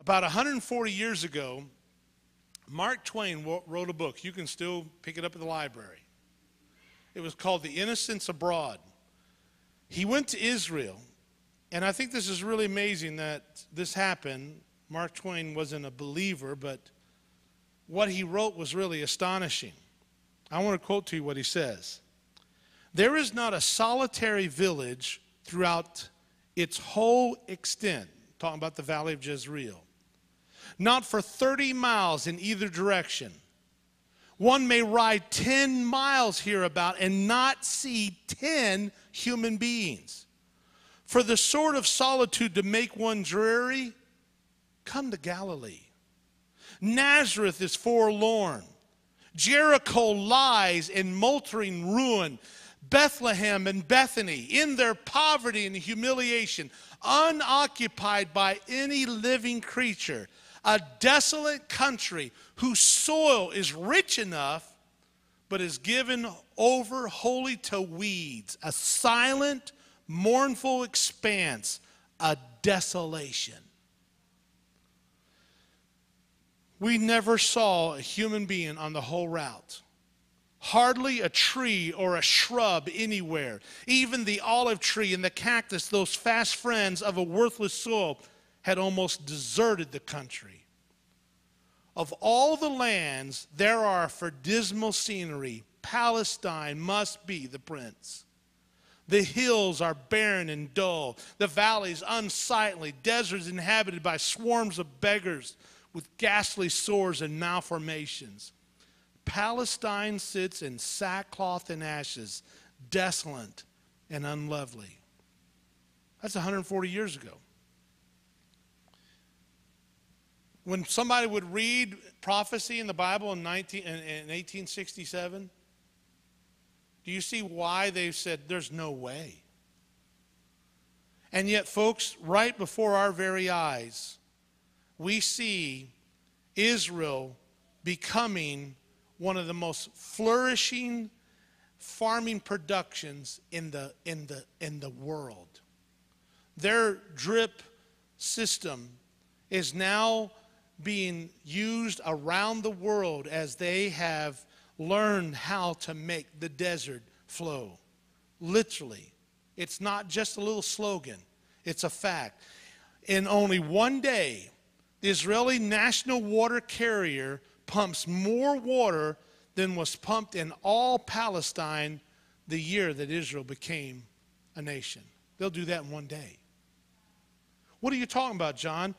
About 140 years ago, Mark Twain wrote a book. You can still pick it up at the library. It was called The Innocents Abroad. He went to Israel, and I think this is really amazing that this happened. Mark Twain wasn't a believer, but what he wrote was really astonishing. I want to quote to you what he says. "There is not a solitary village throughout its whole extent," talking about the valley of Jezreel, "not for 30 miles in either direction. One may ride 10 miles hereabout and not see 10 human beings. For the sort of solitude to make one dreary, come to Galilee. Nazareth is forlorn. Jericho lies in moultering ruin. Bethlehem and Bethany, in their poverty and humiliation, unoccupied by any living creature, a desolate country whose soil is rich enough, but is given over wholly to weeds, a silent, mournful expanse, a desolation." We never saw a human being on the whole route. Hardly a tree or a shrub anywhere. Even the olive tree and the cactus, those fast friends of a worthless soil, had almost deserted the country. Of all the lands there are for dismal scenery, Palestine must be the prince. The hills are barren and dull, the valleys unsightly, deserts inhabited by swarms of beggars with ghastly sores and malformations. Palestine sits in sackcloth and ashes, desolate and unlovely. That's 140 years ago. When somebody would read prophecy in the Bible in 1867, do you see why they said there's no way? And yet, folks, right before our very eyes, we see Israel becoming one of the most flourishing farming productions in the world. Their drip system is now being used around the world as they have learned how to make the desert flow. Literally. It's not just a little slogan. It's a fact. In only one day, the Israeli national water carrier pumps more water than was pumped in all Palestine the year that Israel became a nation. They'll do that in one day. What are you talking about, John?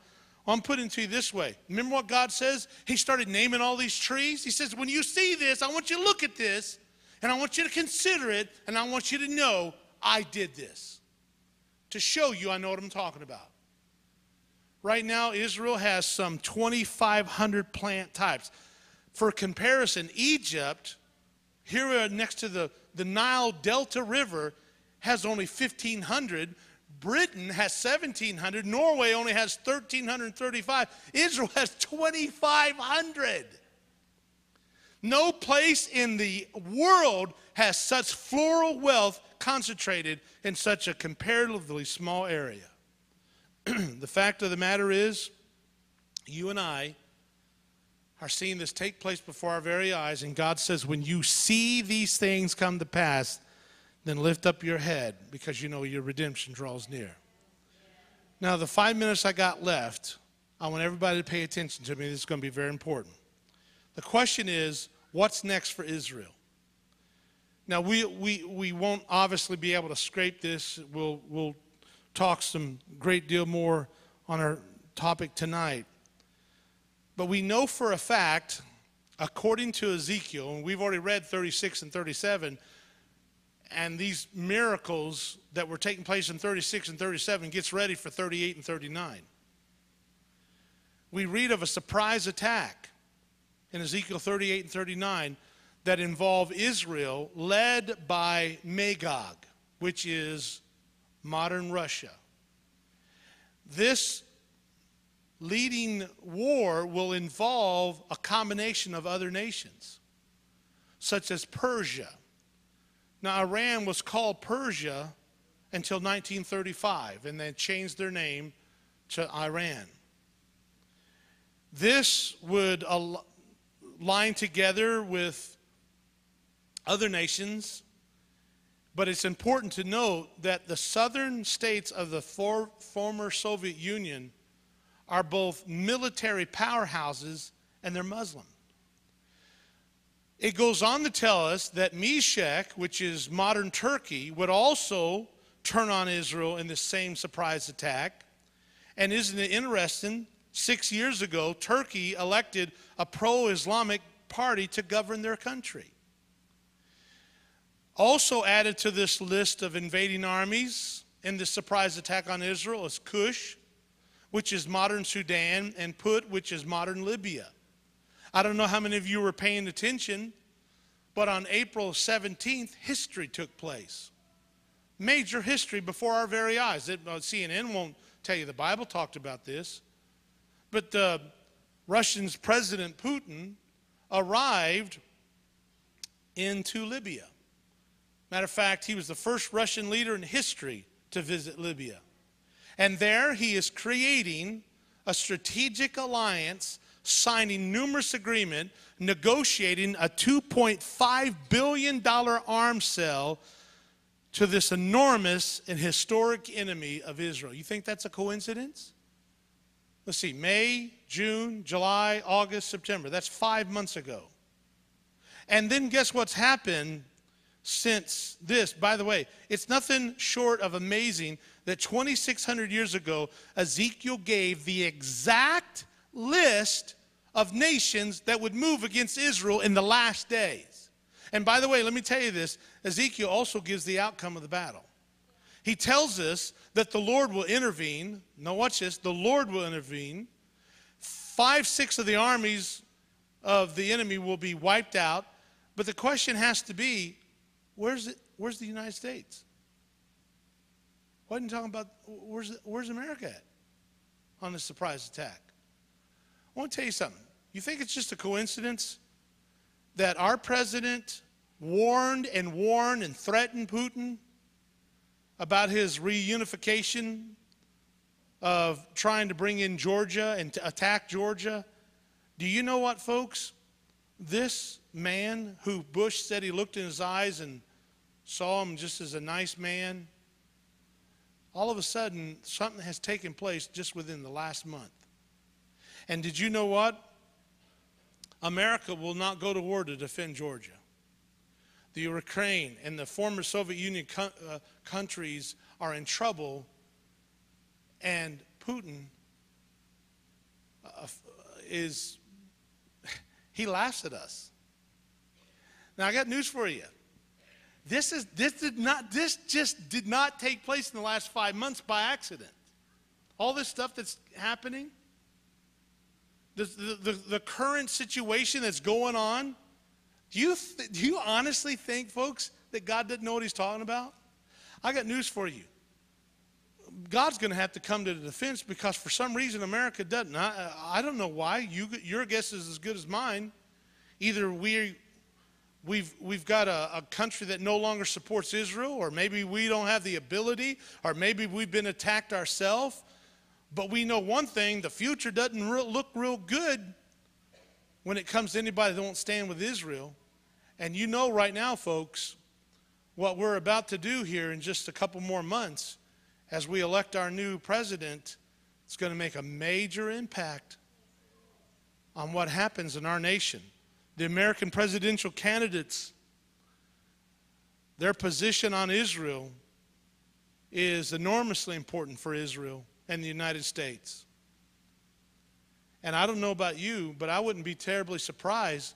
I'm putting it to you this way. Remember what God says? He started naming all these trees. He says, when you see this, I want you to look at this, and I want you to consider it, and I want you to know I did this. To show you I know what I'm talking about. Right now, Israel has some 2,500 plant types. For comparison, Egypt, here next to the Nile Delta River, has only 1,500. Britain has 1,700. Norway only has 1,335. Israel has 2,500. No place in the world has such floral wealth concentrated in such a comparatively small area. The fact of the matter is, you and I are seeing this take place before our very eyes, and God says, when you see these things come to pass, then lift up your head, because you know your redemption draws near. Now, the 5 minutes I got left, I want everybody to pay attention to me. This is going to be very important. The question is, what's next for Israel? Now, we won't obviously be able to scrape this. We'll talk some great deal more on our topic tonight. But we know for a fact, according to Ezekiel, and we've already read 36 and 37, and these miracles that were taking place in 36 and 37 gets ready for 38 and 39. We read of a surprise attack in Ezekiel 38 and 39 that involve Israel led by Magog, which is modern Russia. This leading war will involve a combination of other nations, such as Persia. Now, Iran was called Persia until 1935, and they changed their name to Iran. This would align together with other nations, but it's important to note that the southern states of the former Soviet Union are both military powerhouses and they're Muslim. It goes on to tell us that Meshech, which is modern Turkey, would also turn on Israel in the same surprise attack. And isn't it interesting, 6 years ago, Turkey elected a pro-Islamic party to govern their country. Also added to this list of invading armies in the surprise attack on Israel is Cush, which is modern Sudan, and Put, which is modern Libya. I don't know how many of you were paying attention, but on April 17th, history took place. Major history before our very eyes. CNN won't tell you the Bible talked about this. But the Russian's President Putin arrived into Libya. Matter of fact, he was the first Russian leader in history to visit Libya. And there he is creating a strategic alliance, signing numerous agreements, negotiating a $2.5 billion arms sale to this enormous and historic enemy of Israel. You think that's a coincidence? Let's see, May, June, July, August, September. That's 5 months ago. And then guess what's happened since this? By the way, it's nothing short of amazing that 2,600 years ago, Ezekiel gave the exact list of nations that would move against Israel in the last days. And by the way, let me tell you this, Ezekiel also gives the outcome of the battle. He tells us that the Lord will intervene. Now watch this, the Lord will intervene. 5-6 of the armies of the enemy will be wiped out. But the question has to be, where's the United States? Why didn't you talk about where's America at on this surprise attack? I want to tell you something. You think it's just a coincidence that our president warned and threatened Putin about his reunification of trying to bring in Georgia and to attack Georgia? Do you know what, folks? This man who Bush said he looked in his eyes and saw him just as a nice man, all of a sudden something has taken place just within the last month. And did you know what? America will not go to war to defend Georgia. The Ukraine and the former Soviet Union countries are in trouble, and Putin he laughs at us. Now I got news for you. This just did not take place in the last 5 months by accident. All this stuff that's happening, the current situation that's going on, do you honestly think, folks, that God doesn't know what he's talking about? I got news for you. God's going to have to come to the defense because for some reason America doesn't. I don't know why. Your guess is as good as mine. Either we've got a country that no longer supports Israel, or maybe we don't have the ability, or maybe we've been attacked ourselves. But we know one thing, the future doesn't look real good when it comes to anybody that won't stand with Israel. And you know right now, folks, what we're about to do here in just a couple more months as we elect our new president, it's going to make a major impact on what happens in our nation. The American presidential candidates, their position on Israel is enormously important for Israel and the United States. And I don't know about you, but I wouldn't be terribly surprised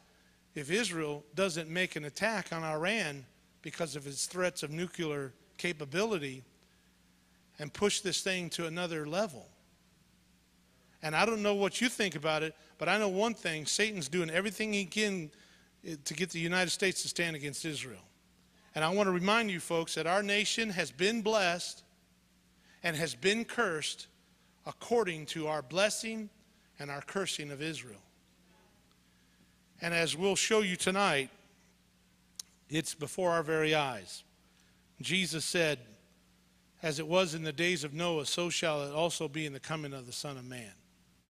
if Israel doesn't make an attack on Iran because of its threats of nuclear capability and push this thing to another level. And I don't know what you think about it, but I know one thing, Satan's doing everything he can to get the United States to stand against Israel. And I want to remind you folks that our nation has been blessed and has been cursed according to our blessing and our cursing of Israel. And as we'll show you tonight, it's before our very eyes. Jesus said, as it was in the days of Noah, so shall it also be in the coming of the Son of Man.